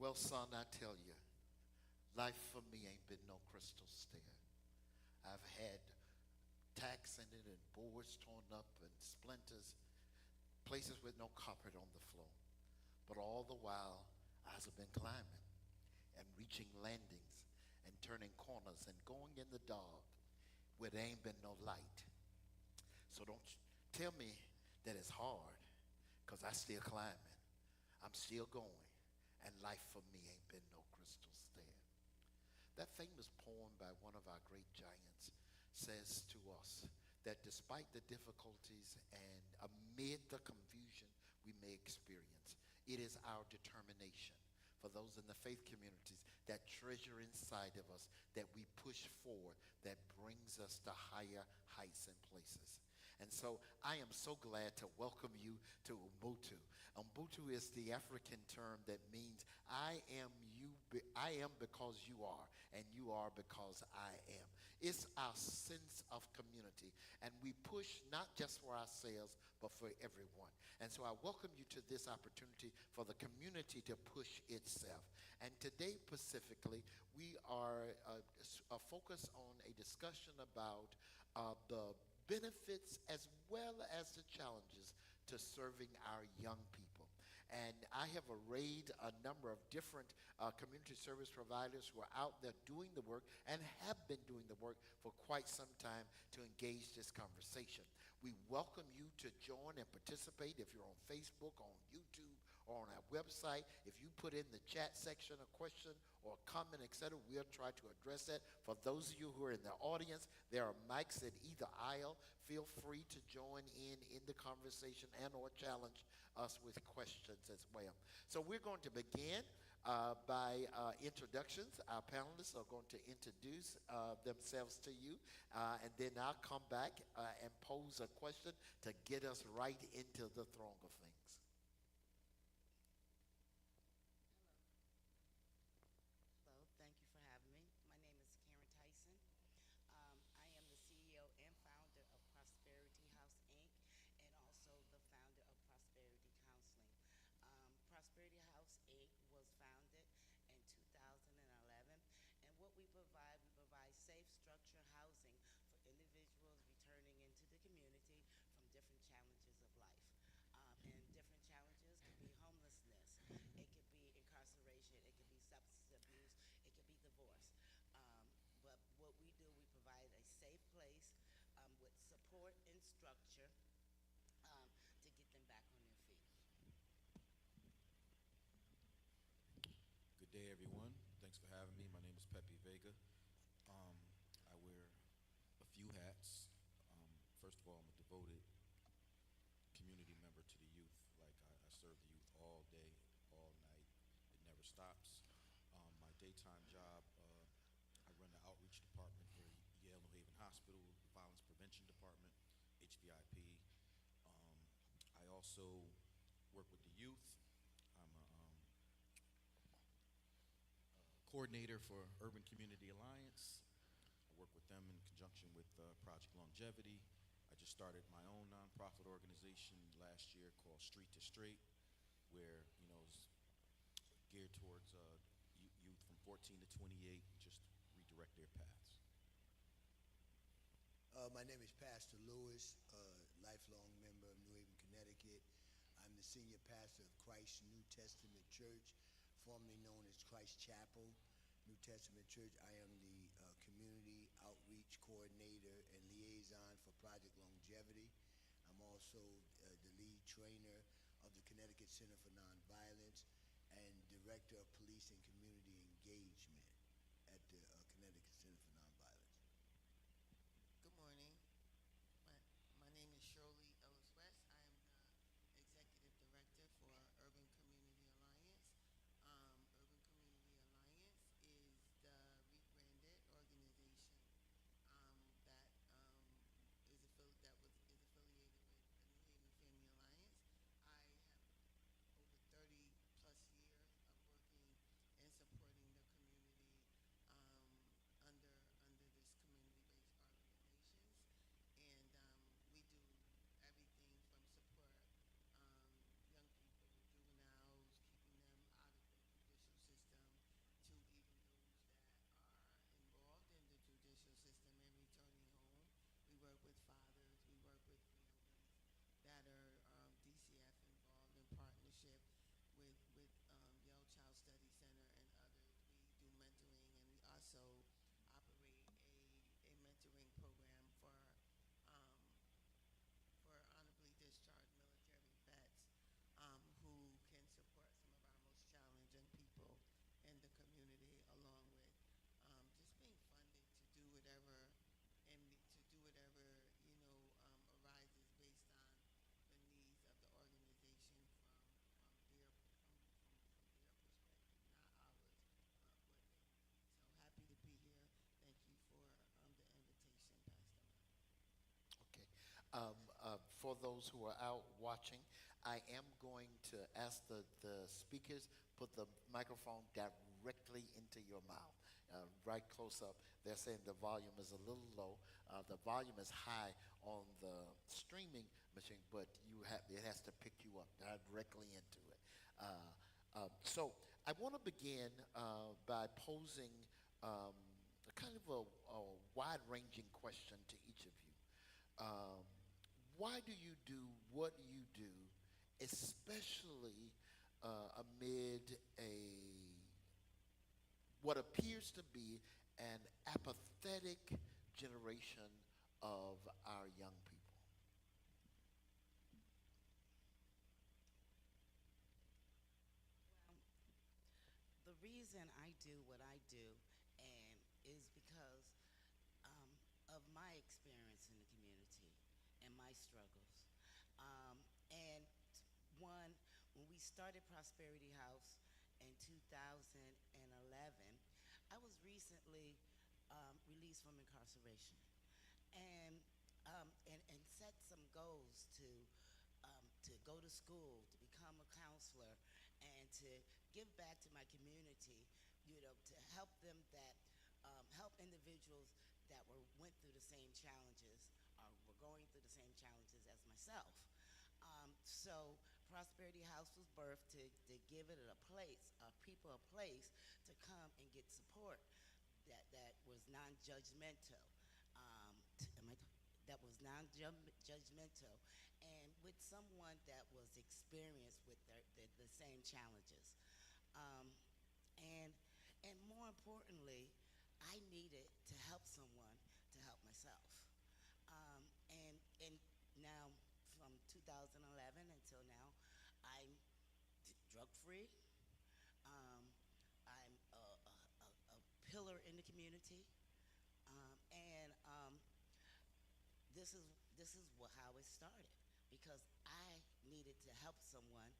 Well, son, I tell you, life for me ain't been no crystal stair. I've had tacks in it and boards torn up and splinters, places with no carpet on the floor. But all the while, I've been climbing and reaching landings and turning corners and going in the dark where there ain't been no light. So don't tell me that it's hard, because I still climbing. I'm still going. And life for me ain't been no crystal stair. That famous poem by one of our great giants says to us that despite the difficulties and amid the confusion we may experience, it is our determination for those in the faith communities, that treasure inside of us that we push forward, that brings us to higher heights and places. And so I am so glad to welcome you to Ubuntu. Ubuntu is the African term that means I am you, I am because you are, and you are because I am. It's our sense of community, and we push not just for ourselves, but for everyone. And so I welcome you to this opportunity for the community to push itself. And today specifically, we are focused on a discussion about the benefits as well as the challenges to serving our young people. And I have arrayed a number of different community service providers who are out there doing the work and have been doing the work for quite some time to engage this conversation. We welcome you to join and participate if you're on Facebook, on YouTube, or on our website. If you put in the chat section a question or a comment, etc., we'll try to address that. For those of you who are in the audience, there are mics at either aisle. Feel free to join in the conversation and or challenge us with questions as well. So we're going to begin by introductions. Our panelists are going to introduce themselves to you, and then I'll come back and pose a question to get us right into the throng of things. Hello, thank you for having me. My name is Karen Tyson. I am the CEO and founder of Prosperity House Inc. and also the founder of Prosperity Counseling. Prosperity House Inc. was founded in 2011, and what we provide safe structured housing for individuals returning into the community from different challenges of life. And different challenges could be homelessness, it could be incarceration, it could be substance abuse, it could be divorce. But what we do, we provide a safe place with support and structure to get them back on their feet. Good day, everyone. Thanks for having me. My name is Pepe Vega. I wear a few hats. First of all, I'm a devoted community member to the youth. I serve the youth all day, all night. It never stops. My daytime job, I run the outreach department for Yale New Haven Hospital, the Violence Prevention Department, HVIP. I also work with the youth. I'm a coordinator for Urban Community Alliance. I work with them in conjunction with Project Longevity. I just started my own nonprofit organization last year called Street to Straight, where is geared towards youth from 14 to 28, just redirect their paths. My name is Pastor Lewis, lifelong member of New Haven, Connecticut. I'm the senior pastor of Christ New Testament Church, formerly known as Christ Chapel New Testament Church. I am the community outreach coordinator and liaison for Project Longevity. I'm also the lead trainer of the Connecticut Center for Nonviolence and director of police and community engagement at the Connecticut Center for Nonviolence. Good morning. My name is Shirley Ellis West. I am the executive director for Urban Community Alliance. Urban Community Alliance is the rebranded organization that is affiliated with the New Haven Family Alliance. I have over 30 plus years of working in support for those who are out watching, I am going to ask the speakers put the microphone directly into your mouth, right close up. They're saying the volume is a little low. The volume is high on the streaming machine, but it has to pick you up directly into it. So I want to begin by posing um, a kind of a wide-ranging question to each of you. Um, why do you do what you do, especially amid a what appears to be an apathetic generation of our young people? The reason I do what I do and is because of my experience in the community and my struggles. And one, when we started Prosperity House in 2011, I was recently released from incarceration and and set some goals to go to school, to become a counselor, and to give back to my community. To help them that help individuals that went through the same challenges or were going through the same challenges as myself. So Prosperity House was birthed to give it a place, people a place to come and get support that was non-judgmental. That was non-judgmental, and with someone that was experienced with the same challenges. Um, and and more importantly, I needed to help someone to help myself. And now, from 2011 until now, I'm drug free. Um, I'm a pillar in the community, and how it started because I needed to help someone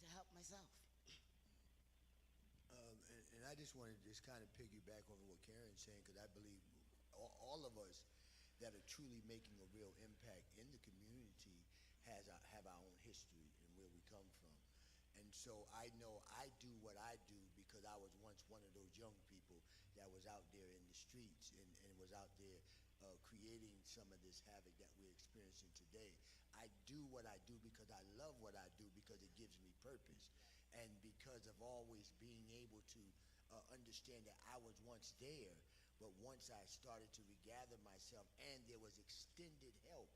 to help myself. And I just want to just kind of piggyback on what Karen's saying because I believe all of us that are truly making a real impact in the community have our own history and where we come from. And so I know I do what I do because I was once one of those young people that was out there in the streets and was out there creating some of this havoc that we're experiencing today. I do what I do because I love what I do because it gives me purpose and because of always being able to understand that I was once there, but once I started to regather myself and there was extended help,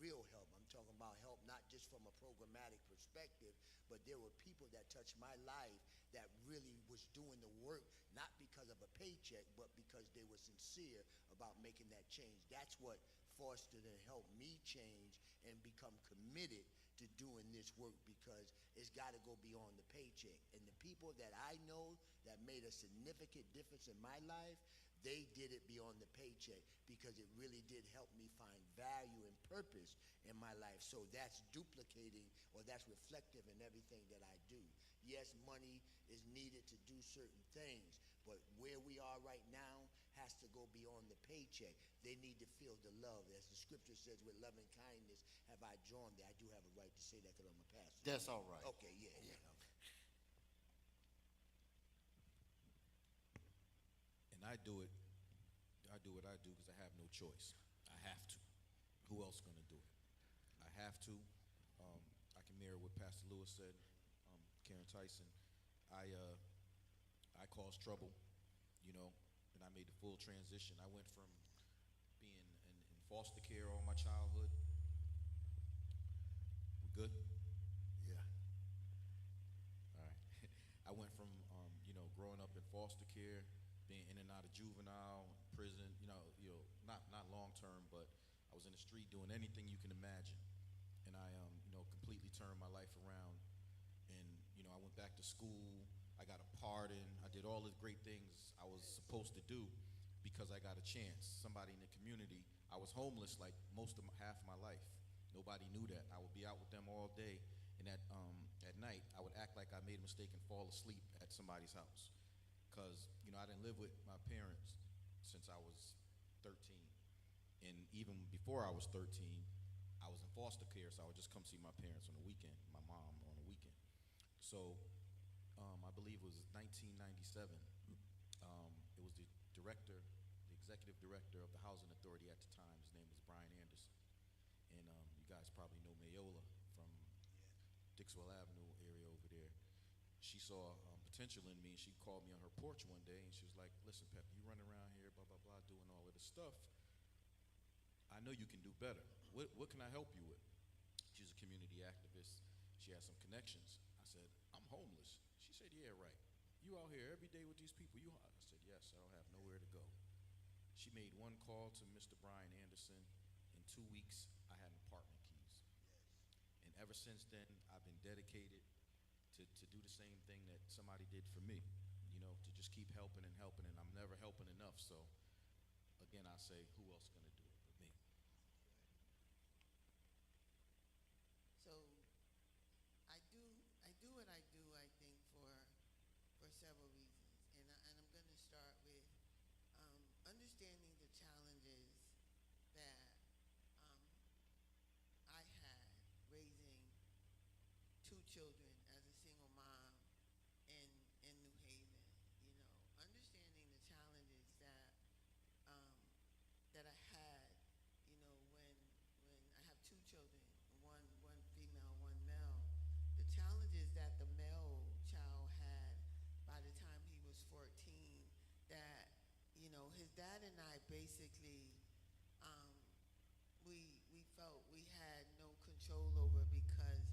real help. I'm talking about help not just from a programmatic perspective, but there were people that touched my life that really was doing the work, not because of a paycheck, but because they were sincere about making that change. That's what fostered and helped me change and become committed to doing this work because it's got to go beyond the paycheck. And the people that I know that made a significant difference in my life, they did it beyond the paycheck because it really did help me find value and purpose in my life. So that's duplicating or that's reflective in everything that I do. Yes, money is needed to do certain things, but where we are right now has to go beyond the paycheck. They need to feel the love. As the scripture says, with loving kindness have I drawn thee. I do have a right to say that because I'm a pastor. That's all right. Okay, yeah. And I do it. I do what I do because I have no choice. I have to. Who else going to do it? I have to. I can mirror what Pastor Lewis said. Karen Tyson. I caused trouble, and I made the full transition. I went from being in foster care all my childhood. We good? Yeah. All right. I went from, growing up in foster care, being in and out of juvenile, prison, not long term, but I was in the street doing anything you can imagine. And I, completely turned my life around. And, I went back to school. I got a pardon. I did all the great things I was supposed to do because I got a chance. Somebody in the community, I was homeless like half of my life. Nobody knew that. I would be out with them all day. And at night, I would act like I made a mistake and fall asleep at somebody's house. Because, I didn't live with my parents since I was 13. And even before I was 13, I was in foster care, so I would just come see my parents on the weekend, my mom on the weekend. So I believe it was 1997. It was the director, the executive director of the housing authority at the time. His name was Brian Anderson. And you guys probably know Mayola from Dixwell Avenue area over there. She saw potential in me, and she called me on her porch one day, and she was like, "Listen, Pep, you run around here, blah, blah, blah, doing all of this stuff. I know you can do better. What can I help you with?" She's a community activist. She has some connections. I said, "I'm homeless." She said, "Yeah, right. You out here every day with these people. I said, "Yes, I don't have nowhere to go." She made one call to Mr. Brian Anderson. In 2 weeks, I had apartment keys. And ever since then, I've been dedicated to do the same thing that somebody did for me, to just keep helping and helping, and I'm never helping enough. So, again, I say, who else going to do it but me? So I do what I do. I think for several reasons, and I'm going to start with understanding the challenges that I had raising two children as a single mom in New Haven. Understanding the challenges um, that I had. When I have two children, one female, one male. The challenges that the male child had by the time he was 14, that his dad and I basically um, we felt we had no control over because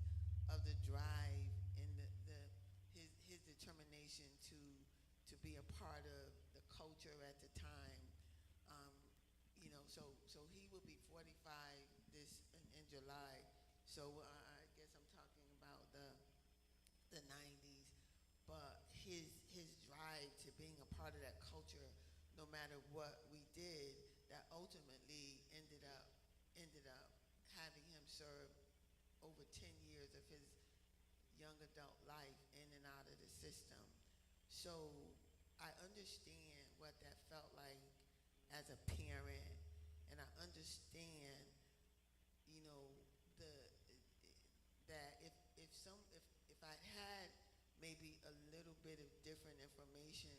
of the drive and his determination to be a part of the culture at the time. Um, so he will be 45 in July. So I guess I'm talking about the 90s. But his drive to being a part of that culture, no matter what we did, that ultimately ended up having him serve over 10 years of his young adult life in and out of the system. So I understand what that felt like as a parent, and I understand, you know, the that if I had maybe a little bit of different information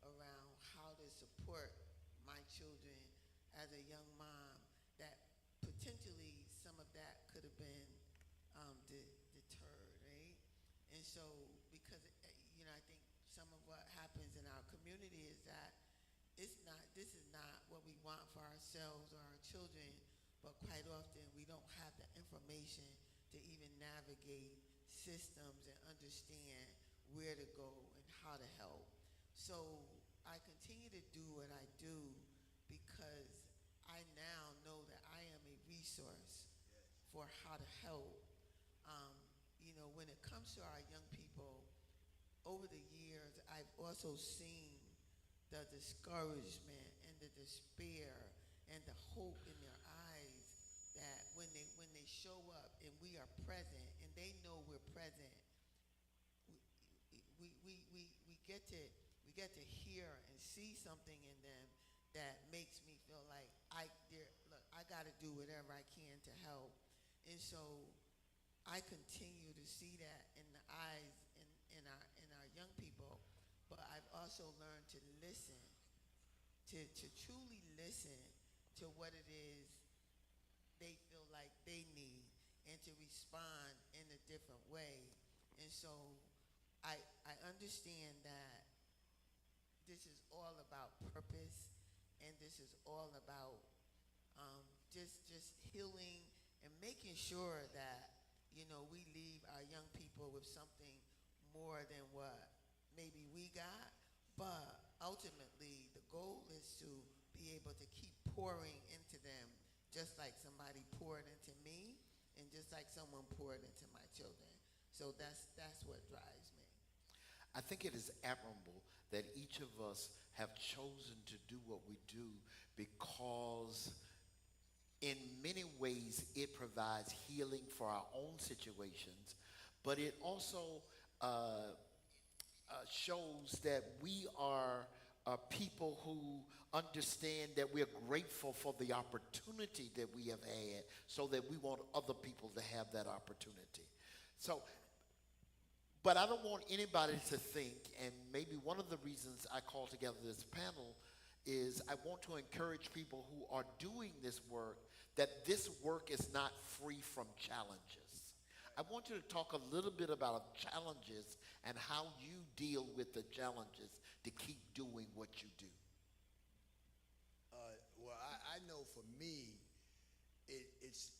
around how to support my children as a young mom, that potentially some of that could have been deterred, right? And so, because I think some of what happens in our community is that this is not what we want for ourselves or our children, but quite often we don't have the information to even navigate systems and understand where to go and how to help. So I continue to do what I do because I now know that I am a resource for how to help. When it comes to our young people, over the years, I've also seen the discouragement and the despair and the hope in their eyes, that when they show up and we are present and they know we're present, we get to hear and see something in them that makes me feel like I got to do whatever I can to help. And so I continue to see that in the eyes in our young people, but I've also learned to listen, to truly listen to what it is they feel like they need, and to respond in a different way. And so I understand that this is all about purpose, and this is all about just healing and making sure that we leave our young people with something more than what maybe we got. But ultimately, the goal is to be able to keep pouring into them, just like somebody poured into me, and just like someone poured into my children. So that's what drives me. I think it is admirable that each of us have chosen to do what we do because in many ways it provides healing for our own situations, but it also shows that we are people who understand that we're grateful for the opportunity that we have had so that we want other people to have that opportunity. So, but I don't want anybody to think, and maybe one of the reasons I called together this panel is I want to encourage people who are doing this work that this work is not free from challenges. I want you to talk a little bit about challenges and how you deal with the challenges to keep doing what you do. Well, I know for me, it's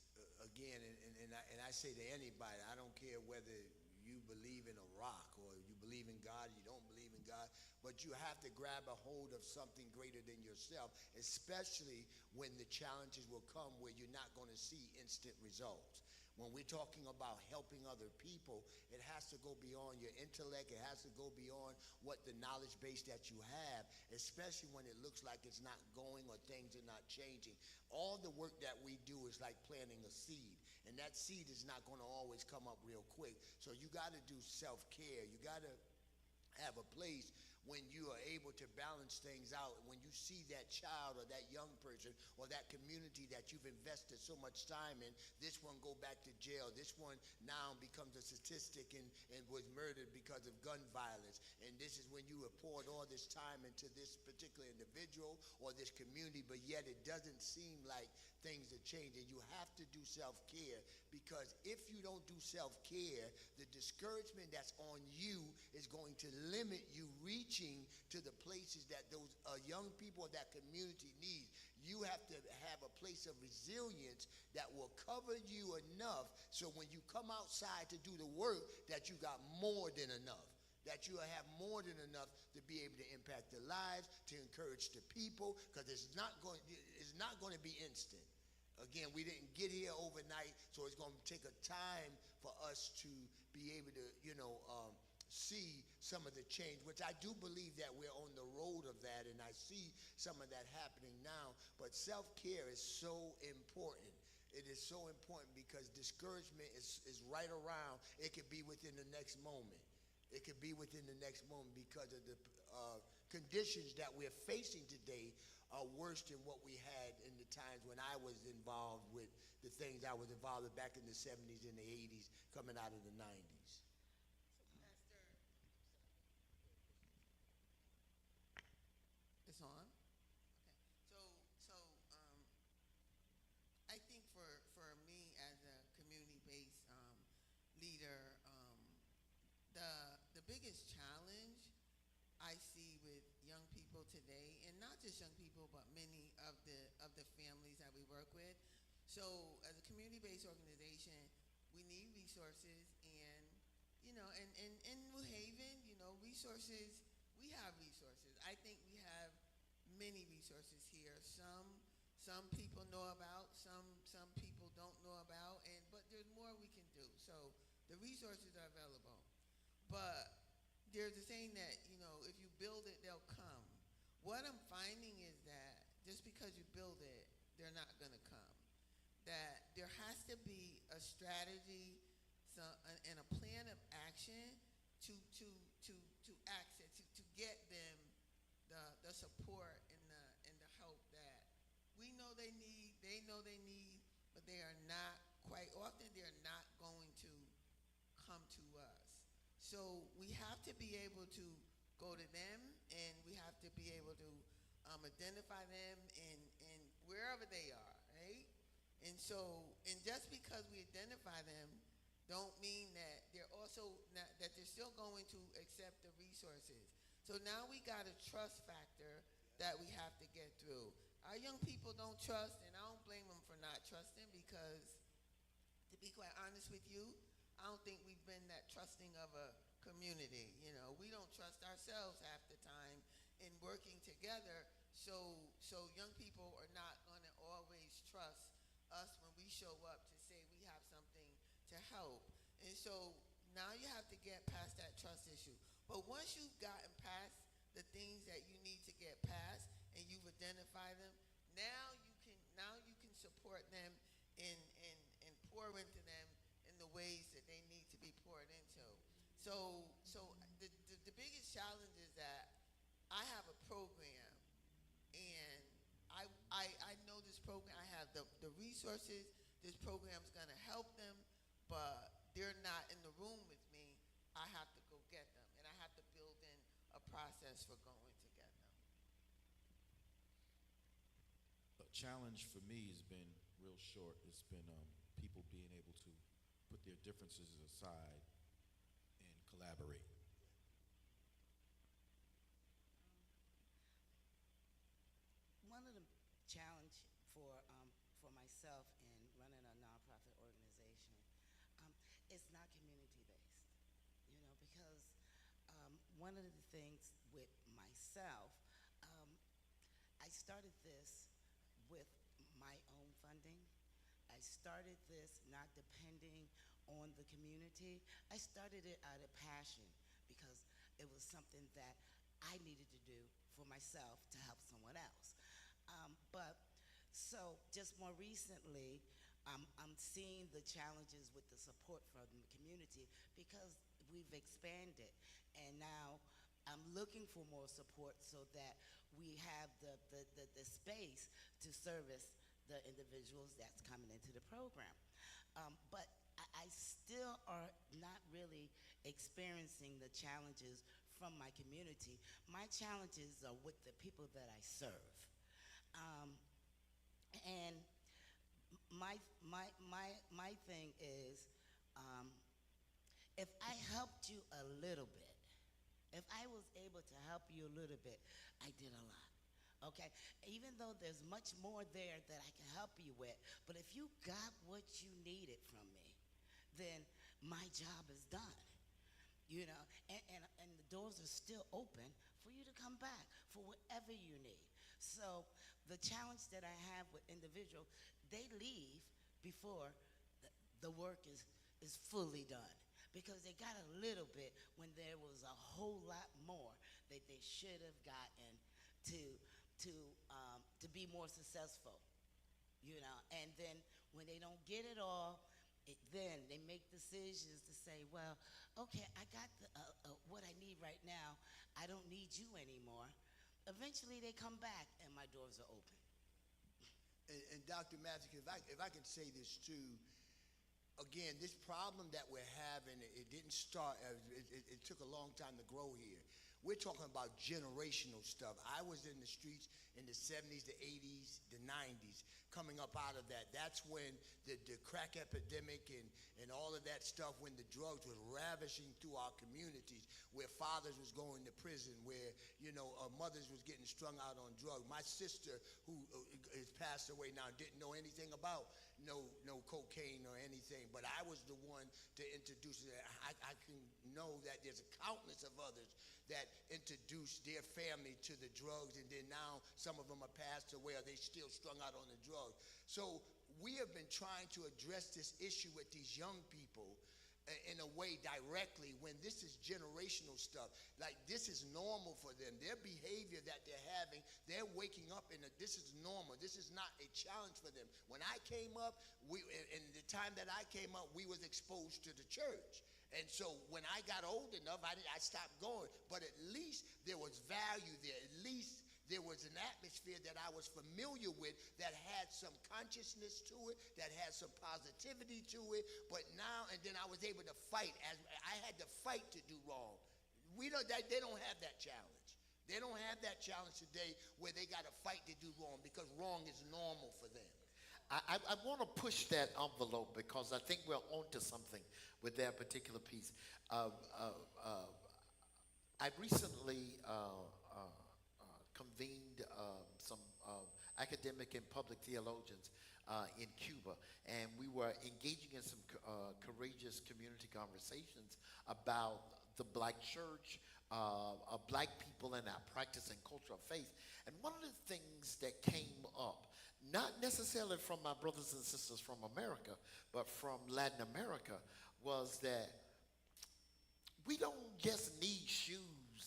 again, and I say to anybody, I don't care whether you believe in a rock or you believe in God, you don't believe in God, but you have to grab a hold of something greater than yourself, especially when the challenges will come where you're not going to see instant results. When we're talking about helping other people, it has to go beyond your intellect. It has to go beyond what the knowledge base that you have, especially when it looks like it's not going or things are not changing. All the work that we do is like planting a seed, and that seed is not going to always come up real quick. So you got to do self-care. You got to have a place when you are able to balance things out, when you see that child or that young person or that community that you've invested so much time in, this one go back to jail, this one now becomes a statistic and was murdered because of gun violence, and this is when you have poured all this time into this particular individual or this community, but yet it doesn't seem like things are changing. You have to do self-care, because if you don't do self-care, the discouragement that's on you is going to limit you reaching to the places that those young people of that community need. You have to have a place of resilience that will cover you enough so when you come outside to do the work that you got more than enough, that you have more than enough to be able to impact the lives, to encourage the people, because it's not going to be instant. Again, we didn't get here overnight, so it's going to take a time for us to be able to, see some of the change, which I do believe that we're on the road of that, and I see some of that happening now. But self-care is so important. It is so important because discouragement is right around. It could be within the next moment. It could be within the next moment because of the conditions that we're facing today are worse than what we had in the times when I was involved with the things I was involved with back in the 70s and the 80s, coming out of the 90s. It's on. Okay. I think for me as a community-based leader, the the biggest challenge I see with young people today, and not just young people, but many of the families that we work with. So, as a community-based organization, we need resources, and in New Haven, resources. We have resources. I think we have many resources here. Some people know about, some people don't know about, but there's more we can do. So the resources are available. But there's a saying that, if you build it, they'll come. What I'm finding is that just because you build it, they're not going to come. That there has to be a strategy and a plan of action to access, to get them the support and the help that we know they need, but they are not, quite often they're not going to come to us. So we have to be able to go to them, and we have to be able to identify them and wherever they are, right? And just because we identify them, don't mean that they're also not, that they're still going to accept the resources. So now we got a trust factor that we have to get through. Our young people don't trust, and I don't blame them for not trusting, because to be quite honest with you, I don't think we've been that trusting of a community. We don't trust ourselves half the time in working together. So young people are not going to always trust us when we show up to say we have something to help. And so now you have to get past that trust issue. But once you've gotten past the things that you need to get past and you've identified them, now you can support them and pour into them in the ways that they need to be poured into. So the biggest challenge is that I have a program resources. This program's going to help them, but they're not in the room with me. I have to go get them, and I have to build in a process for going to get them. A challenge for me has been real short. It's been people being able to put their differences aside and collaborate. One of the challenge for myself in running a nonprofit organization it's not community based, because one of the things with myself, um, I started this with my own funding. I started this not depending on the community. I started it out of passion because it was something that I needed to do for myself to help someone else. But so just more recently, I'm seeing the challenges with the support from the community because we've expanded, and now I'm looking for more support so that we have the space to service the individuals that's coming into the program. But I still are not really experiencing the challenges from my community. My challenges are with the people that I serve. Um, and my thing is, um, if I helped you a little bit, if I was able to help you a little bit, I did a lot. Okay? Even though there's much more there that I can help you with, but if you got what you needed from me, then my job is done. And the doors are still open for you to come back for whatever you need. So the challenge that I have with individuals, they leave before the work is fully done because they got a little bit when there was a whole lot more that they should have gotten to to be more successful. And then when they don't get it all, then they make decisions to say, well, okay, I got what I need right now. I don't need you anymore. Eventually they come back and my doors are open. And Dr. Matthews, if I can say this too, again, this problem that we're having, it didn't start, it took a long time to grow here. We're talking about generational stuff. I was in the streets in the 70s, the 80s, the 90s, coming up out of that. That's when the crack epidemic and all of that stuff, when the drugs was ravishing through our communities, where fathers was going to prison, where, mothers was getting strung out on drugs. My sister, who is passed away now, didn't know anything about no cocaine or anything, but I was the one to introduce it. I can know that there's countless of others that introduced their family to the drugs, and then now some of them are passed away or they still strung out on the drugs. So we have been trying to address this issue with these young people in a way directly when this is generational stuff. Like, this is normal for them. Their behavior that they're having, they're waking up this is normal. This is not a challenge for them. When I came up, in the time that I came up, we was exposed to the church. And so when I got old enough, I stopped going. But at least there was value there. At least there was an atmosphere that I was familiar with that had some consciousness to it, that had some positivity to it. But now, and then I was able to fight. As I had to fight to do wrong. They don't have that challenge. They don't have that challenge today where they got to fight to do wrong because wrong is normal for them. I want to push that envelope because I think we're onto something with that particular piece. I recently convened some academic and public theologians in Cuba, and we were engaging in some courageous community conversations about the black church, black people and our practice and culture of faith. And one of the things that came up, not necessarily from my brothers and sisters from America, but from Latin America, was that we don't just need shoes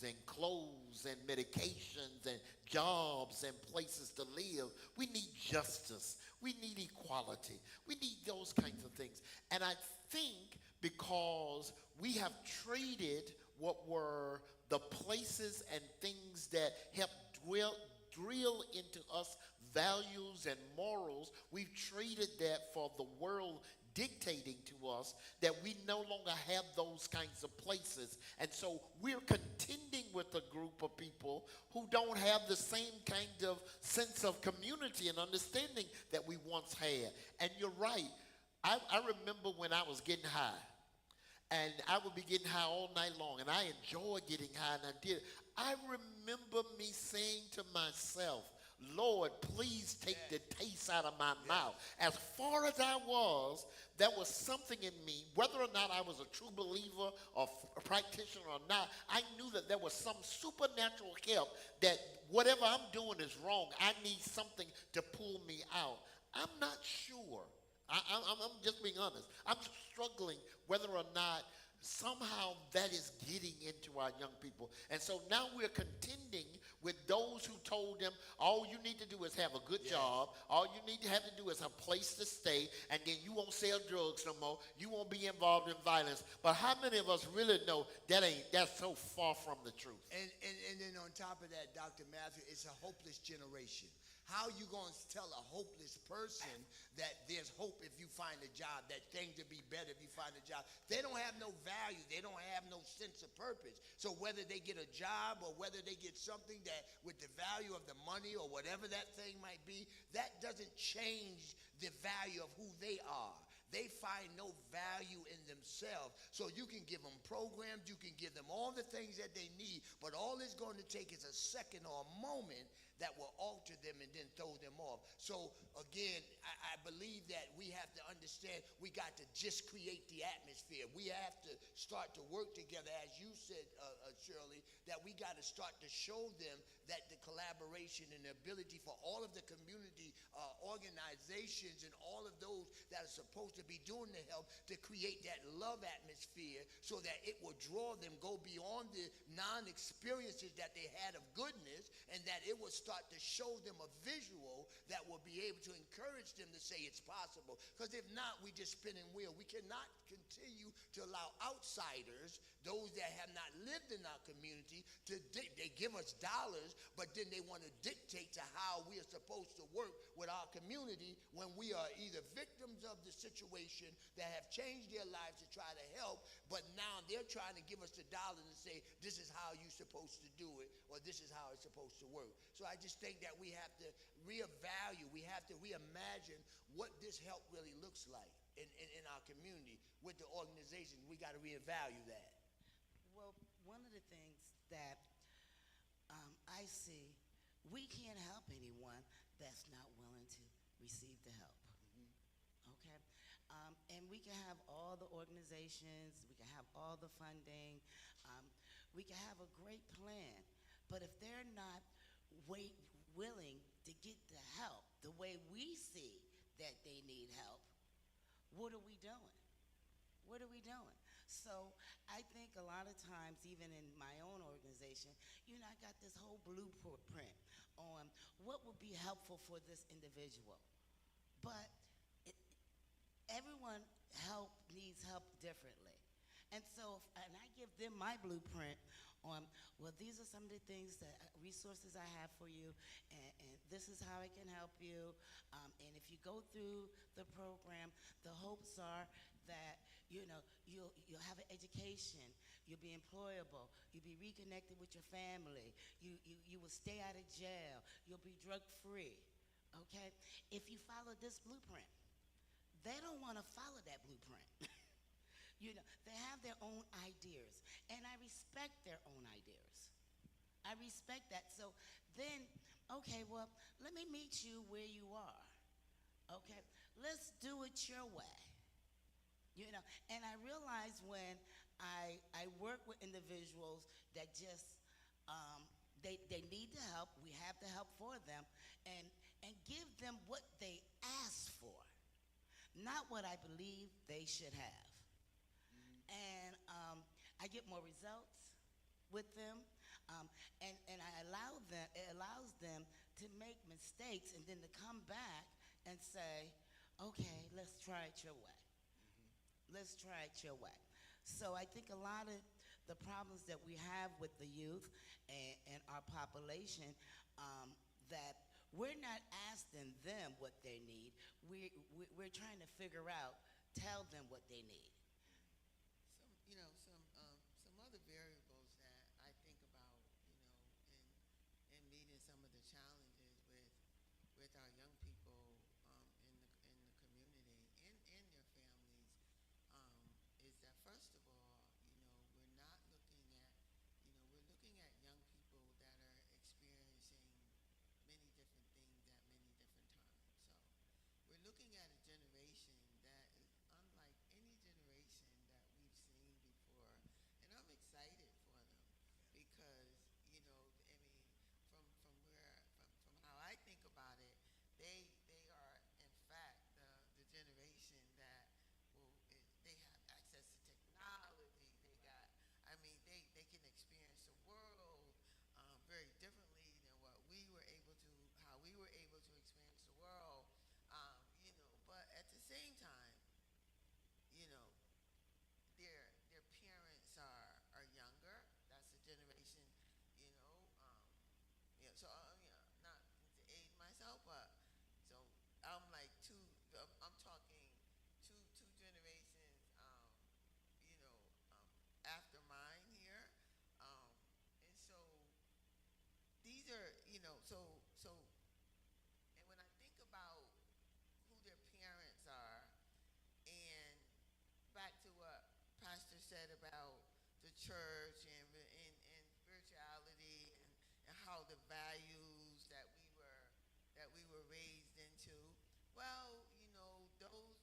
and clothes and medications and jobs and places to live. We need justice. We need equality. We need those kinds of things. And I think because we have traded what were the places and things that helped drill into us values and morals, we've traded that for the world dictating to us, that we no longer have those kinds of places. And so we're contending with a group of people who don't have the same kind of sense of community and understanding that we once had. And you're right. I remember when I was getting high, and I would be getting high all night long, and I enjoyed getting high, and I did. I remember me saying to myself, Lord, please take the taste out of my mouth. As far as I was, there was something in me, whether or not I was a true believer or a practitioner or not, I knew that there was some supernatural help, that whatever I'm doing is wrong. I need something to pull me out. I'm not sure. I'm just being honest. I'm struggling whether or not somehow that is getting into our young people. And so now we're contending with those who told them, all you need to do is have a good job. All you need to have to do is a place to stay, and then you won't sell drugs no more. You won't be involved in violence. But how many of us really know that's so far from the truth? And then on top of that, Dr. Matthew, it's a hopeless generation. How you going to tell a hopeless person that there's hope if you find a job, that things will be better if you find a job? They don't have no value. They don't have no sense of purpose. So whether they get a job or whether they get something that with the value of the money or whatever that thing might be, that doesn't change the value of who they are. They find no value in themselves. So you can give them programs, you can give them all the things that they need, but all it's going to take is a second or a moment that will alter them and then throw them off. So again, I believe that we have to understand we got to just create the atmosphere. We have to start to work together, as you said, Shirley, that we got to start to show them that the collaboration and the ability for all of the community organizations and all of those that are supposed to be doing the help to create that love atmosphere so that it will draw them, go beyond the non-experiences that they had of goodness, and that it will start to show them a visual that will be able to encourage them to say it's possible. Because if not, we just spinning wheel. We cannot continue to allow outsiders, those that have not lived in our community, they give us dollars, but then they want to dictate to how we are supposed to work with our community when we are either victims of the situation that have changed their lives to try to help, but now they're trying to give us the dollars and say, this is how you're supposed to do it, or this is how it's supposed to work. So I just think that we have to reevaluate, we have to reimagine what this help really looks like in our community with the organization. We got to reevaluate that. Well, one of the things that I see, we can't help anyone that's not willing to receive the help. Okay? And we can have all the organizations, we can have all the funding, we can have a great plan, but if they're not willing to get the help the way we see that they need help, what are we doing? What are we doing? So I think a lot of times, even in my own organization, I got this whole blueprint on what would be helpful for this individual. But everyone needs help differently. And so, and I give them my blueprint on, well, these are some of the things resources I have for you, and this is how I can help you. And if you go through the program, the hopes are that, you'll have an education, you'll be employable, you'll be reconnected with your family, you will stay out of jail, you'll be drug-free, okay? If you follow this blueprint, they don't want to follow that blueprint. They have their own ideas, and I respect their own ideas. I respect that. So then, okay, well, let me meet you where you are, okay? Let's do it your way, And I realize when I work with individuals that just, they need the help, we have the help for them, and give them what they ask for, not what I believe they should have. And I get more results with them, and it allows them to make mistakes and then to come back and say, okay, let's try it your way. Let's try it your way. So I think a lot of the problems that we have with the youth and our population, that we're not asking them what they need. We're trying to figure out, tell them what they need. Some other variables that I think about, in meeting some of the challenges with our young people in the community and their families, is that first of all, we're not looking at, we're looking at young people that are experiencing many different things at many different times. So we're looking at a generation that is unlike any generation that we've seen before. And I'm excited for them because, from how I think about it, they are in fact the generation that they have access to technology. They can experience the world very differently than what we were able to, how we were able to experience the world. But at the same time, you know, their parents are younger. That's the generation, you know. So not to age myself, but so I'm like two. I'm talking two generations. You know, After mine here, and so these are, and when I think about who their parents are, and back to what Pastor said about the church and spirituality and how the values that we were raised into. Well,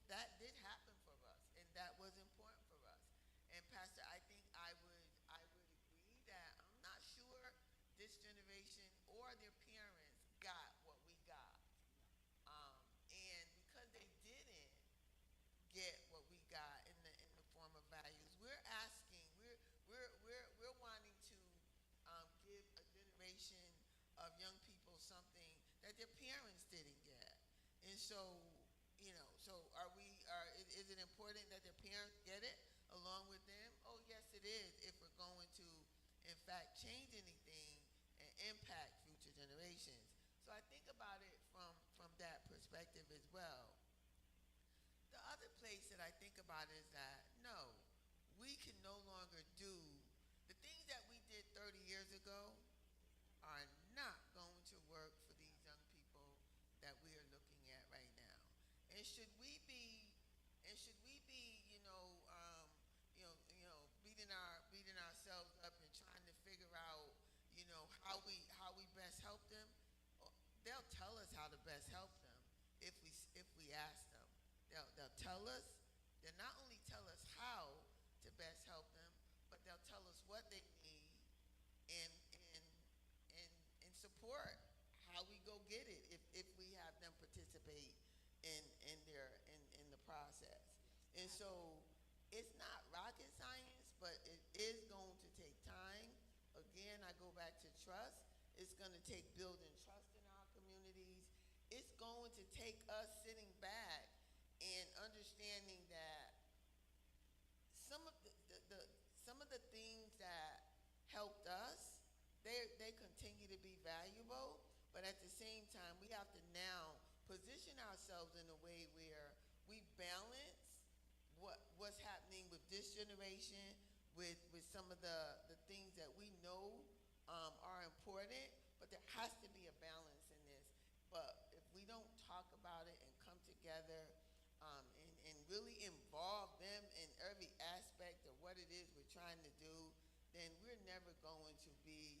that did happen for us, and that was important for us. And Pastor, I think I would agree that I'm not sure this generation or their parents got what we got. And because they didn't get what we got in the form of values, we're asking, we're wanting to give a generation of young people something that their parents didn't get. And so, so is it important that their parents get it along with them? Oh, yes, it is, if we're going to, in fact, change anything and impact future generations. So I think about it from that perspective as well. The other place that I think about is that no, we can no longer do the things that we did 30 years ago are not going to work for these young people that we are looking at right now. And should we be, beating ourselves up and trying to figure out, how we best help them? They'll tell us how to best help them if we ask them. They'll tell us. They'll not only tell us how to best help them, but they'll tell us what they need and support how we go get it if we have them participate in the process. And so it's not rocket science, but it is going to take time. Again, I go back to trust. It's going to take building trust in our communities. It's going to take us sitting back and understanding that some of the things that helped us, they continue to be valuable, but at the same time, we have to now position ourselves in a way where we balance what's happening with this generation with some of the things that we know are important, but there has to be a balance in this. But if we don't talk about it and come together and really involve them in every aspect of what it is we're trying to do, then we're never going to be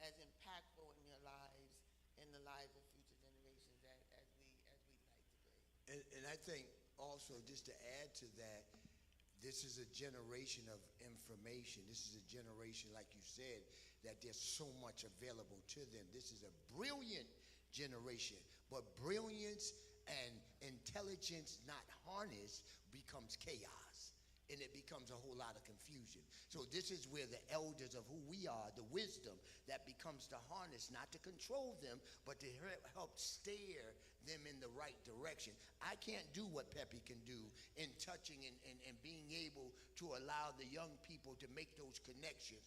as impactful in their lives and the lives of future generations as we'd like to be. And I think also, just to add to that, this is a generation of information. This is a generation, like you said, that there's so much available to them. This is a brilliant generation, but brilliance and intelligence not harnessed becomes chaos. and it becomes a whole lot of confusion. So this is where the elders of who we are, the wisdom that becomes to harness, not to control them, but to help steer them in the right direction. I can't do what Pepe can do in touching and being able to allow the young people to make those connections.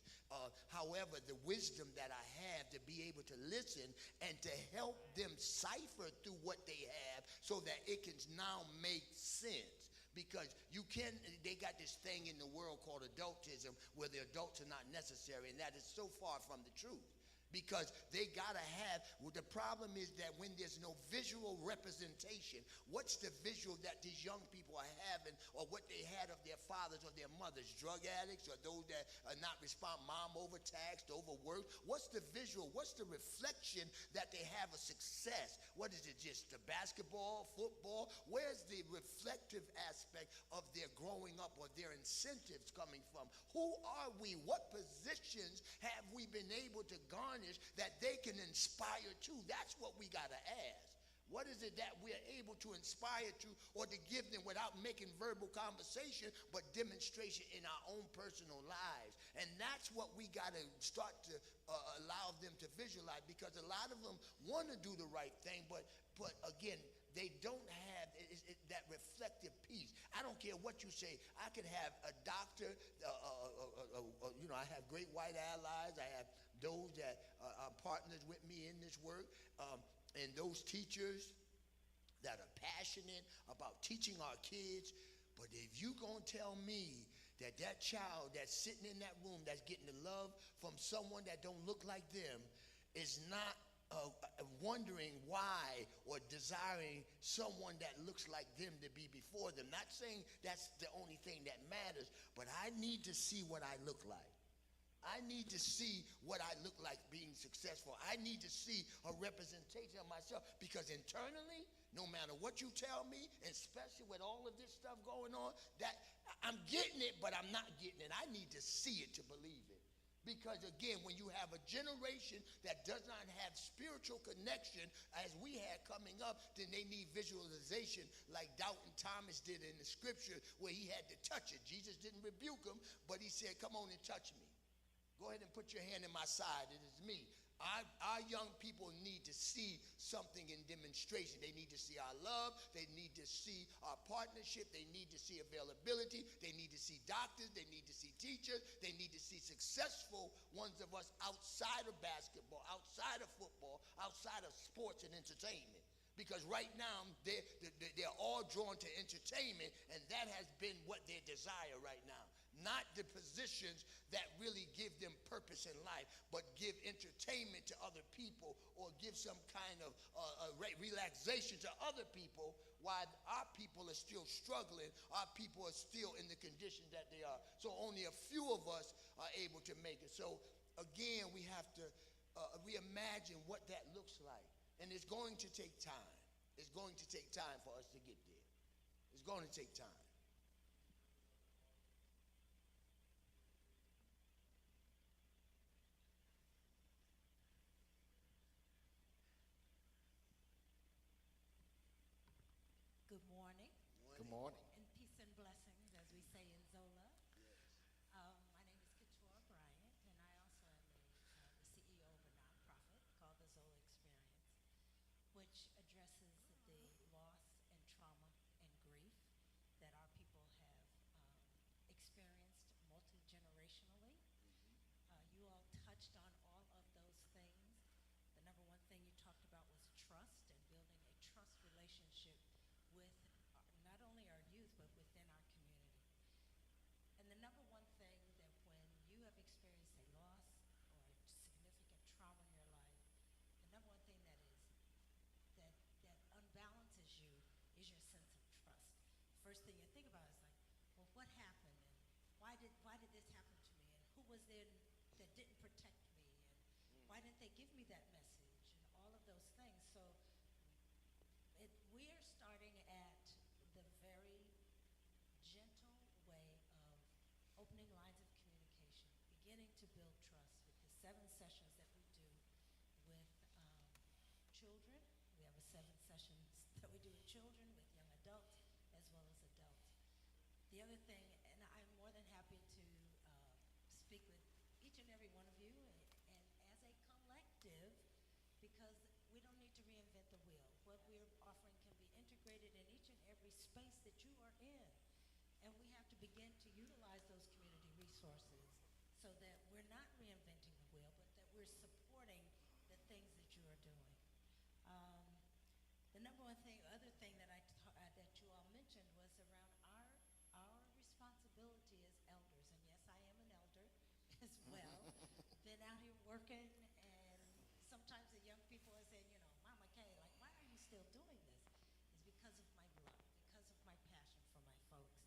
However, the wisdom that I have to be able to listen and to help them cipher through what they have so that it can now make sense. Because they got this thing in the world called adultism where the adults are not necessary, and that is so far from the truth. Because they got to have, well, the problem is that when there's no visual representation, what's the visual that these young people are having, or what they had of their fathers or their mothers? Drug addicts, or those that are not respond, mom overtaxed, overworked? What's the visual? What's the reflection that they have of success? What is it, just the basketball, football? Where's the reflective aspect of their growing up or their incentives coming from? Who are we? What positions have we been able to garner that they can inspire to? That's what we got to ask. What is it that we're able to inspire to or to give them without making verbal conversation, but demonstration in our own personal lives? And that's what we got to start to allow them to visualize, because a lot of them want to do the right thing, but again, they don't have that reflective piece. I don't care what you say. I could have a doctor, I have great white allies. I have those that are partners with me in this work, and those teachers that are passionate about teaching our kids. But if you gonna tell me that child that's sitting in that room that's getting the love from someone that don't look like them is not wondering why or desiring someone that looks like them to be before them. Not saying that's the only thing that matters, but I need to see what I look like. I need to see what I look like being successful. I need to see a representation of myself, because internally, no matter what you tell me, especially with all of this stuff going on, that I'm getting it, but I'm not getting it. I need to see it to believe it. Because again, when you have a generation that does not have spiritual connection as we had coming up, then they need visualization like Doubting Thomas did in the scripture, where he had to touch it. Jesus didn't rebuke him, but he said, come on and touch me. Go ahead and put your hand in my side. It is me. Our young people need to see something in demonstration. They need to see our love. They need to see our partnership. They need to see availability. They need to see doctors. They need to see teachers. They need to see successful ones of us outside of basketball, outside of football, outside of sports and entertainment. Because right now, they're all drawn to entertainment, and that has been what their desire right now. Not the positions that really give them purpose in life, but give entertainment to other people, or give some kind of relaxation to other people, while our people are still struggling. Our people are still in the condition that they are. So only a few of us are able to make it. So again, we have to reimagine what that looks like. And it's going to take time. It's going to take time for us to get there. It's going to take time. Good morning, Good morning. and peace and blessings, as we say in Zola. My name is Keturah Bryant, and I also am the CEO of a nonprofit called the Zola Experience, which addresses the loss and trauma and grief that our people have experienced multi-generationally. You all touched on all of those things. The number one thing you talked about was trust and building a trust relationship with not only our youth, but within our community. And the number one thing that when you have experienced a loss or a significant trauma in your life, the number one thing that unbalances you is your sense of trust. First thing you think about is like, well, what happened, and why did this happen to me, and who was there that didn't protect me, and why didn't they give me that message, and all of those things. So we are starting at the very gentle way of opening lines of communication, beginning to build trust with the 7 sessions that we do with children. We have 7 sessions that we do with children, with young adults, as well as adults. The other thing, and I every one of you, and as a collective, because we don't need to reinvent the wheel. What we're offering can be integrated in each and every space that you are in. And we have to begin to utilize those community resources so that we're not reinventing the wheel, but that we're supporting the things that you are doing. Um, the number one thing, other thing that that you all mentioned was around our responsibility as elders. And yes, I am an elder as well. Been out here working, and sometimes the young people are saying, Mama Kay, like, why are you still doing this? It's because of my love, because of my passion for my folks.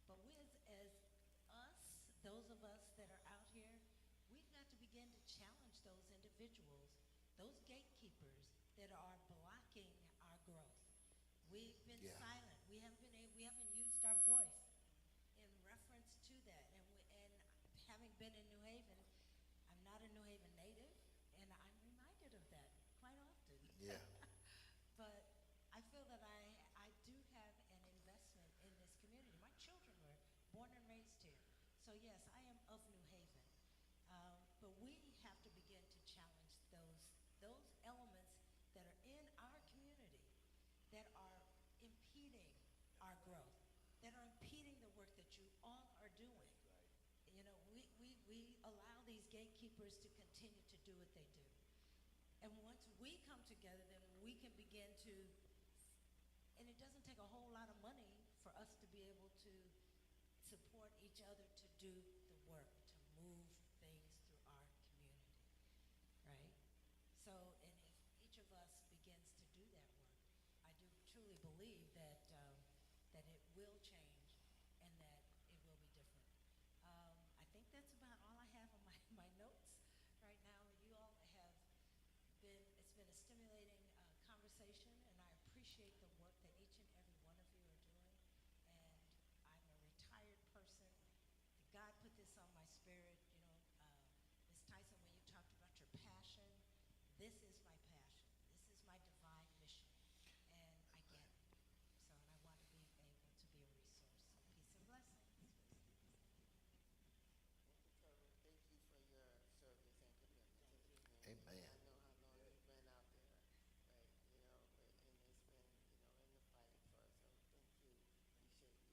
But we as us, those of us that are out here, we've got to begin to challenge those individuals, those gatekeepers that are blocking our growth. We've been Yeah. silent. We haven't used our voice in reference to that. And having been in New Haven, I'm not a New Haven native, and I'm reminded of that quite often. Yeah. But I feel that I do have an investment in this community. My children were born and raised here. So yes, I am of New Haven. But we have to begin to challenge those elements that are in our community that are impeding our growth, that are impeding the work that you all are doing. We allow these gatekeepers to continue to do what they do. And once we come together, then we can begin to, and it doesn't take a whole lot of money for us to be able to support each other to do the work, to move things through our community, right? So, and if each of us begins to do that work, I do truly believe that it will change and that it will be different. I think that's about all I have on my notes right now. You all have it's been a stimulating conversation, and I appreciate the work that each and every one of you are doing. And I'm a retired person. God put this on my spirit, Ms. Tyson, when you talked about your passion, this is my passion. This is my divine mission, and I get it. So, and I want to be able to be a resource. So, peace and blessings. Thank you for your service and commitment to the community. Amen. I know how long you've been out there, right? And it's been,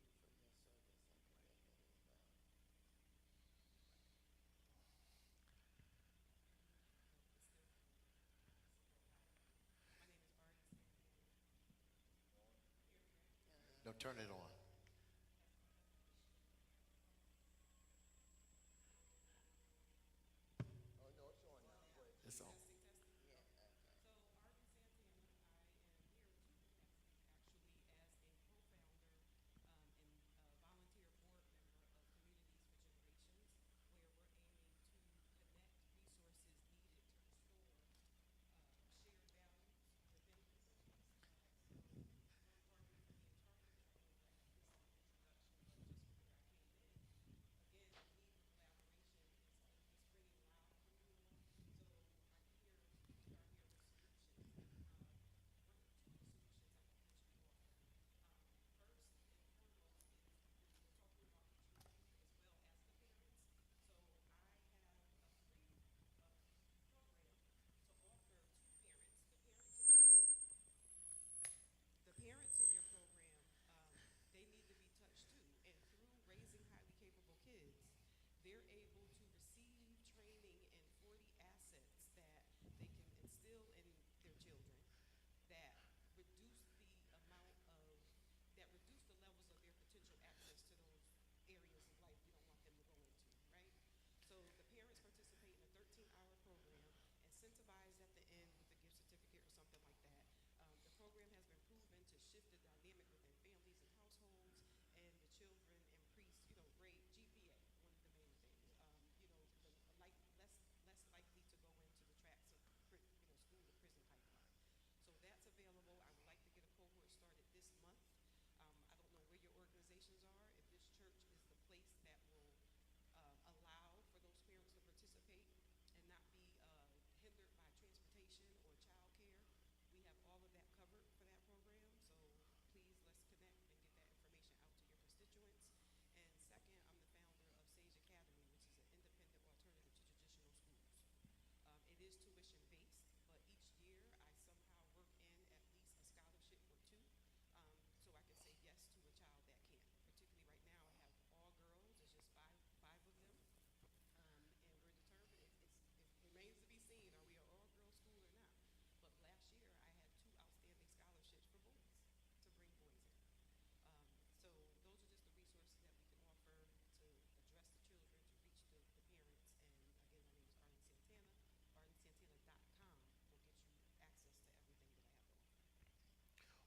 in the fight for us. So thank you. Appreciate you for your service and commitment as well. No, turn it on. Oh, no, it's on now. Go ahead. It's on. Yeah, okay.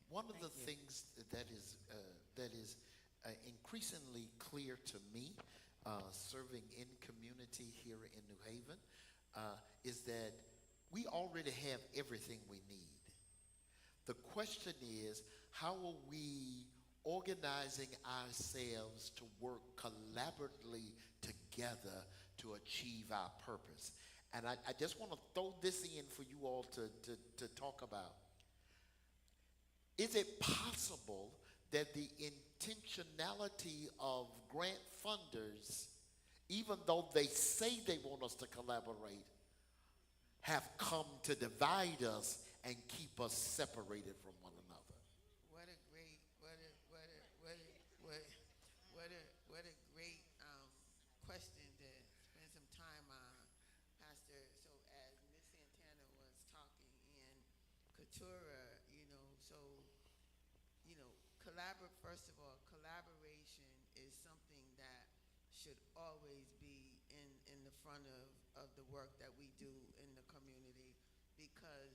One of the Thank you. things that is increasingly clear to me, serving in community here in New Haven, is that we already have everything we need. The question is, how are we organizing ourselves to work collaboratively together to achieve our purpose? And I just want to throw this in for you all to talk about. Is it possible that the intentionality of grant funders, even though they say they want us to collaborate, have come to divide us and keep us separated from one another? What a great, what a great question to spend some time on, Pastor. So as Miss Santana was talking and Katura, first of all, collaboration is something that should always be in the front of the work that we do in the community because,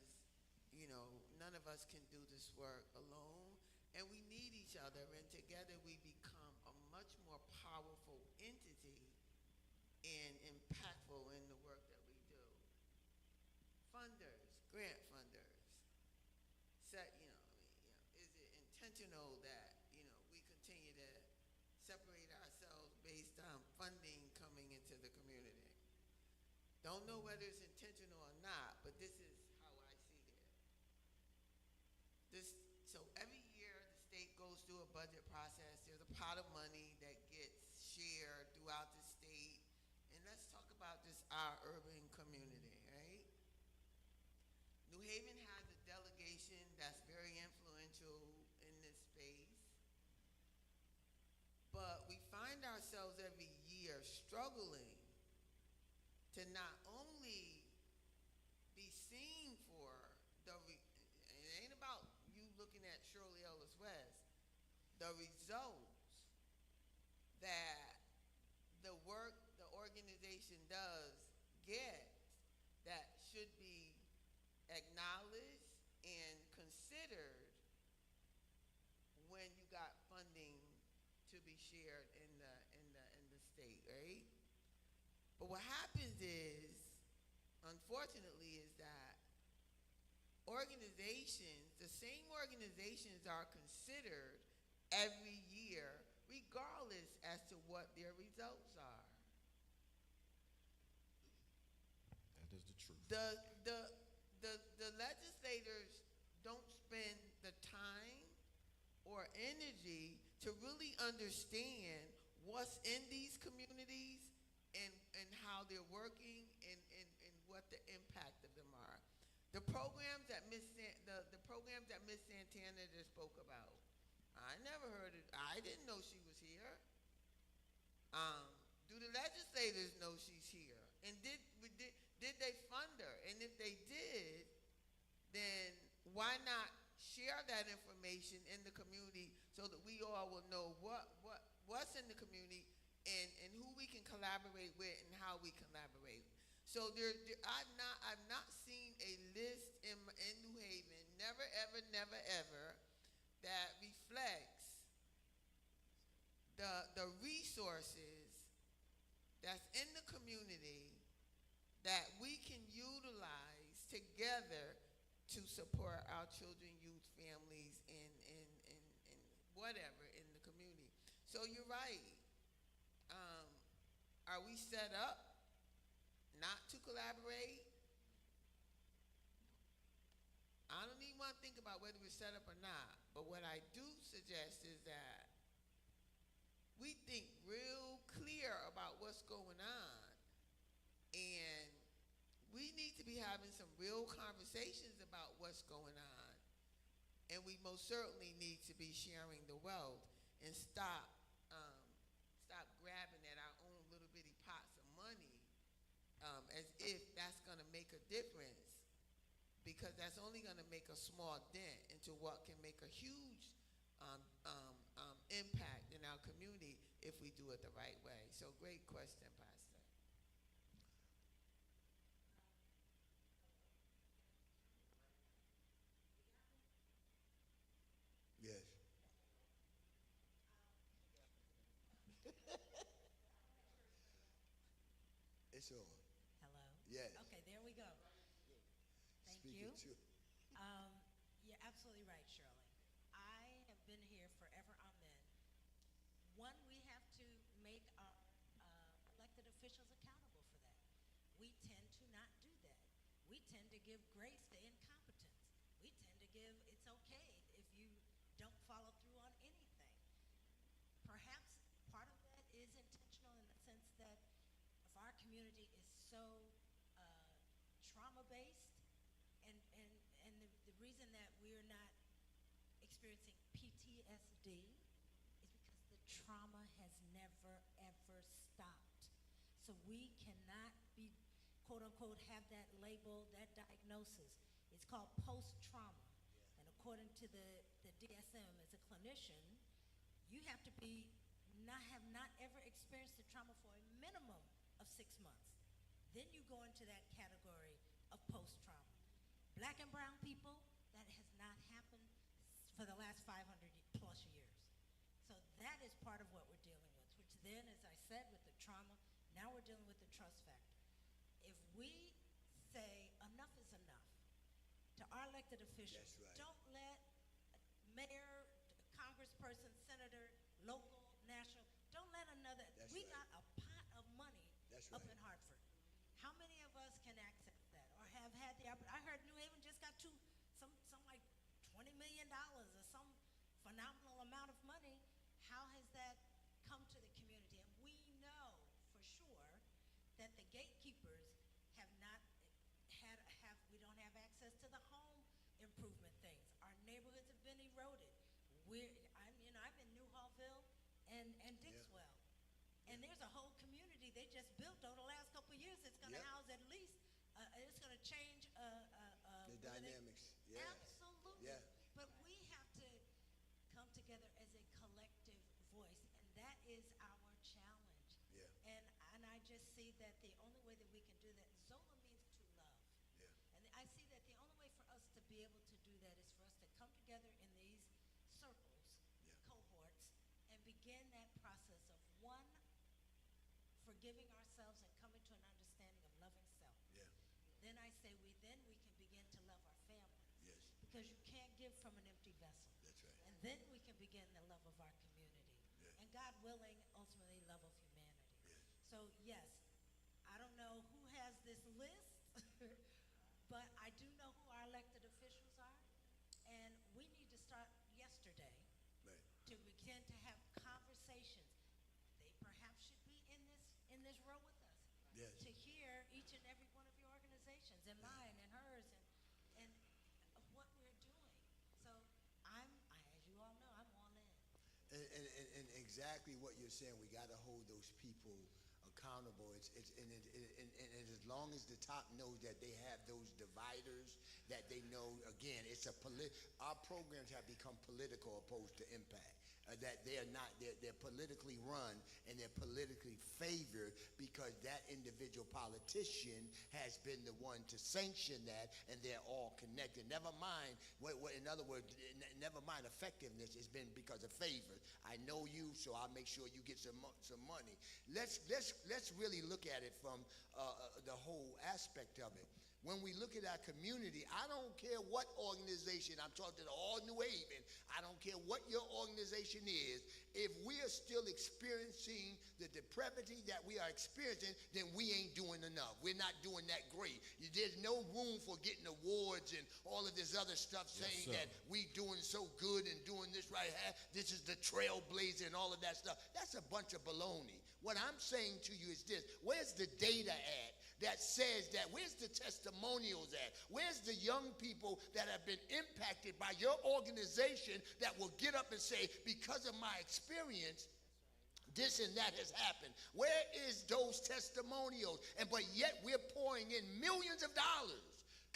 none of us can do this work alone and we need each other and together we become a much more powerful entity and impactful in the work that we do. Funders, grant funders, is it intentional that, we continue to separate ourselves based on funding coming into the community? Don't know whether it's intentional or not, but this is how I see it. So every year the state goes through a budget process. There's a pot of money that gets shared throughout the state. And let's talk about this, our urban community, right? New Haven has a delegation that's very influential in this space. But we find ourselves every year struggling to not only be seen for it ain't about you looking at Shirley Ellis West, the results that the work the organization does get that should be acknowledged and considered when you got funding to be shared in the state, right? But what happens is, unfortunately, is that the same organizations are considered every year, regardless as to what their results are. That is the truth. The legislators don't spend the time or energy to really understand what's in these communities and how they're working and what the impact of them are. The programs that the programs that Miss Santana just spoke about, I never heard it. I didn't know she was here. Do the legislators know she's here? And did they fund her? And if they did, then why not share that information in the community so that we all will know what's in the community and who we can collaborate with and how we collaborate. So I've not seen a list in New Haven, never ever, that reflects the resources that's in the community that we can utilize together to support our children, youth, families, and whatever in the community. So you're right. Are we set up not to collaborate? I don't even want to think about whether we're set up or not. But what I do suggest is that we think real clear about what's going on. And we need to be having some real conversations about what's going on. And we most certainly need to be sharing the wealth and stop grabbing at our own little bitty pots of money as if that's going to make a difference, because that's only going to make a small dent into what can make a huge impact in our community if we do it the right way. So great question, Pastor. It's on. Hello? Yes. Okay, there we go. Thank Speak you. it to. You're absolutely right, Shirley. I have been here forever. Amen. One, we have to make our elected officials accountable for that. We tend to not do that. We tend to give grace to incompetence. We tend to give, it's okay if you don't follow through on anything. Perhaps part of that is intentional in the sense that if our community is so trauma-based, and the reason that we're not experiencing PTSD is because the trauma has never, ever stopped. So we cannot be, quote unquote, have that label, that diagnosis. It's called post-trauma. And according to the DSM, as a clinician, you have to be, have not ever experienced the trauma for a minimum of 6 months. Then you go into that category of post-trauma. Black and brown people, that has not happened for the last 500 plus years. So that is part of what we're dealing with, which then, as I said, with the trauma, now we're dealing with the trust factor. If we say enough is enough to our elected officials, That's right. don't let mayor, congressperson, senator, local, national, don't let another, That's we right. got a pot of money That's up right. in Hartford. How many of us can access that or have had the opportunity? I heard New Haven just got some like $20 million or some phenomenal amount of money. How has that come to the community? And we know for sure that the gatekeepers have not we don't have access to the home improvement things. Our neighborhoods have been eroded. I'm in Newhallville and Dixwell. And there's a whole community they just built over the last couple of years. It's going to Yep. house at least, it's going to change The dynamics. Yeah. Absolutely. Yeah. But we have to come together as a collective voice, and that is our challenge. Yeah. And I just see that the only way that we can do that, Zola means to love. Yeah. And I see that the only way for us to be able to do that is for us to come together in these circles, Yeah. cohorts, and begin that process of one, forgiving ourselves and coming to an understanding of loving self. Yeah. Then I say we can begin to love our families. Yes. Because you can't give from an empty vessel. That's right. And then we can begin the love of our community. Yeah. And God willing, ultimately love of humanity. Yes. So yes, I don't know who has this list, but I do know who our elected officials are. And we need to start yesterday Right. to begin to have conversations. They perhaps should be in this row with us. Yes. To hear each and every one of your organizations and mine and hers and what we're doing. So as you all know, I'm all in. And exactly what you're saying, we got to hold those people accountable. And as long as the top knows that they have those dividers, that they know, again, our programs have become political opposed to impact. That they are not, they're politically run and they're politically favored because that individual politician has been the one to sanction that, and they're all connected. Never mind, in other words, never mind effectiveness. It's been because of favor. I know you, so I'll make sure you get some money. Let's really look at it from the whole aspect of it. When we look at our community, I don't care what organization, I'm talking to all New Haven, I don't care what your organization is, if we are still experiencing the depravity that we are experiencing, then we ain't doing enough. We're not doing that great. There's no room for getting awards and all of this other stuff saying that we doing so good and doing this right here. This is the trailblazer and all of that stuff. That's a bunch of baloney. What I'm saying to you is this: where's the data at that says that? Where's the testimonials at? Where's the young people that have been impacted by your organization that will get up and say, because of my experience, this and that has happened? Where is those testimonials? But yet we're pouring in millions of dollars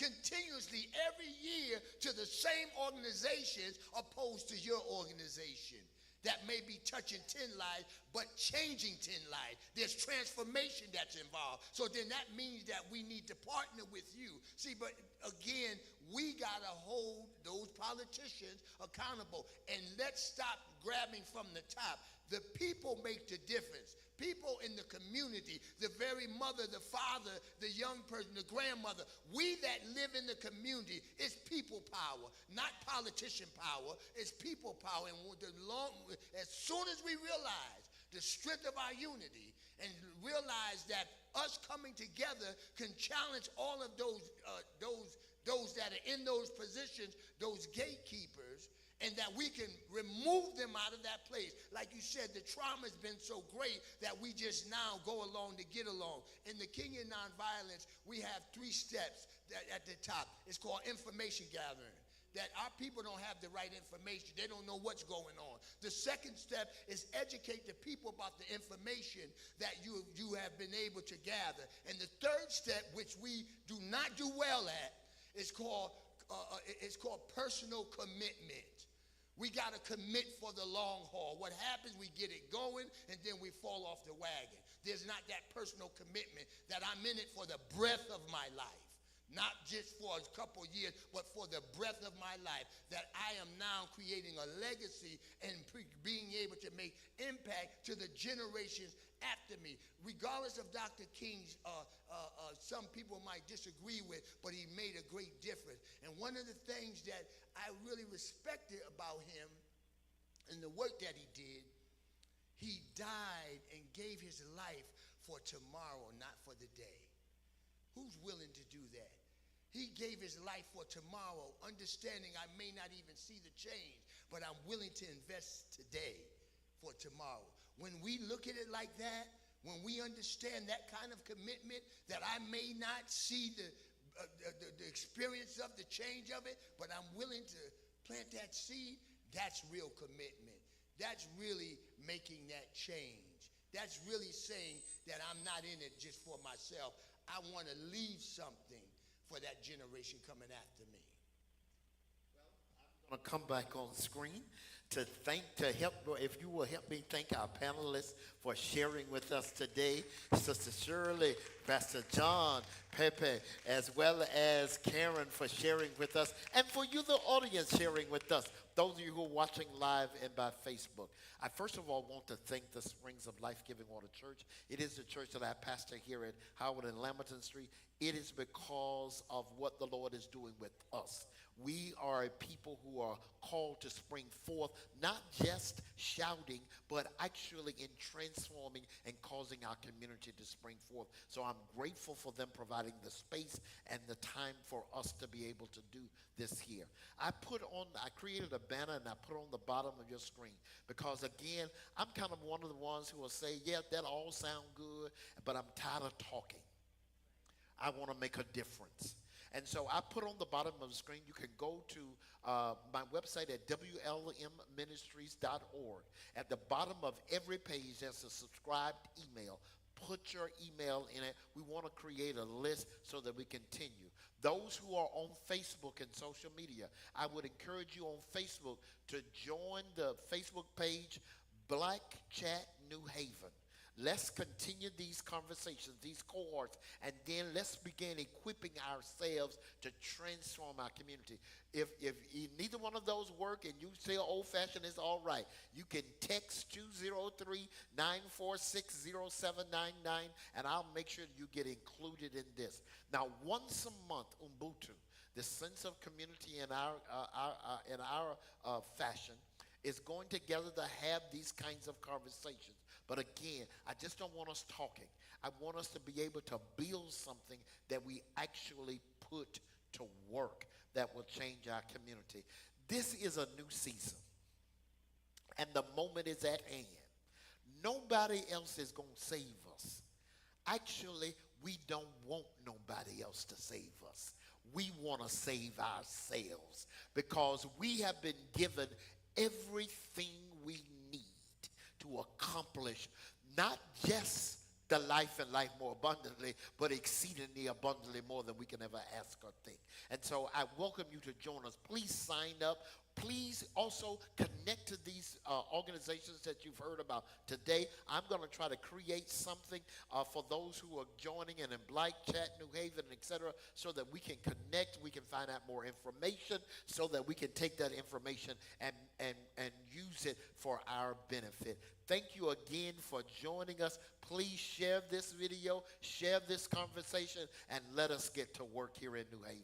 continuously every year to the same organizations opposed to your organization that may be touching 10 lives, but changing 10 lives. There's transformation that's involved. So then that means that we need to partner with you. See, but again, we got to hold those politicians accountable. And let's stop grabbing from the top. The people make the difference. People in the community, the very mother, the father, the young person, the grandmother, we that live in the community, it's people power, not politician power. It's people power. And as soon as we realize the strength of our unity and realize that us coming together can challenge all of those that are in those positions, those gatekeepers, and that we can remove them out of that place. Like you said, the trauma has been so great that we just now go along to get along. In the King of Nonviolence, we have 3 steps at the top. It's called information gathering. That our people don't have the right information. They don't know what's going on. The second step is educate the people about the information that you have been able to gather. And the third step, which we do not do well at, is called personal commitment. We got to commit for the long haul. What happens, we get it going, and then we fall off the wagon. There's not that personal commitment that I'm in it for the breadth of my life. Not just for a couple years, but for the breadth of my life, that I am now creating a legacy and being able to make impact to the generations after me. Regardless of Dr. King's, some people might disagree with, but he made a great difference. And one of the things that I really respected about him and the work that he did, he died and gave his life for tomorrow, not for the day. Who's willing to do that? He gave his life for tomorrow, understanding I may not even see the change, but I'm willing to invest today for tomorrow. When we look at it like that, when we understand that kind of commitment, that I may not see the experience of the change of it, but I'm willing to plant that seed, that's real commitment. That's really making that change. That's really saying that I'm not in it just for myself. I want to leave something for that generation coming after me. I'm going to come back on screen to help, if you will help me thank our panelists for sharing with us today. Sister Shirley, Pastor John, Pepe, as well as Karen for sharing with us, and for you, the audience, sharing with us. Those of you who are watching live and by Facebook. I first of all want to thank the Springs of Life Giving Water Church. It is the church that I pastor here at Howard and Lamberton Street. It is because of what the Lord is doing with us. We are a people who are called to spring forth, not just shouting, but actually in transforming and causing our community to spring forth. So I'm grateful for them providing the space and the time for us to be able to do this here. I created a banner and I put it on the bottom of your screen because, again, I'm kind of one of the ones who will say, yeah, that all sound good, but I'm tired of talking. I want to make a difference. And so I put on the bottom of the screen, you can go to my website at WLMministries.org. At the bottom of every page, there's a subscribed email. Put your email in it. We want to create a list so that we continue. Those who are on Facebook and social media, I would encourage you on Facebook to join the Facebook page, Black Chat New Haven. Let's continue these conversations, these cohorts, and then let's begin equipping ourselves to transform our community. If neither one of those work and you say old-fashioned is all right, you can text 203-946-0799, and I'll make sure you get included in this. Now, once a month, Ubuntu, the sense of community in our fashion, is going together to have these kinds of conversations. But again, I just don't want us talking. I want us to be able to build something that we actually put to work that will change our community. This is a new season, and the moment is at hand. Nobody else is going to save us. Actually, we don't want nobody else to save us. We want to save ourselves because we have been given everything we need to accomplish not just the life and life more abundantly, but exceedingly abundantly more than we can ever ask or think. And so I welcome you to join us. Please sign up. Please also connect to these organizations that you've heard about today. I'm going to try to create something for those who are joining and in Black Chat, New Haven, etc., so that we can connect, we can find out more information, so that we can take that information and use use it for our benefit. Thank you again for joining us. Please share this video, share this conversation, and let us get to work here in New Haven.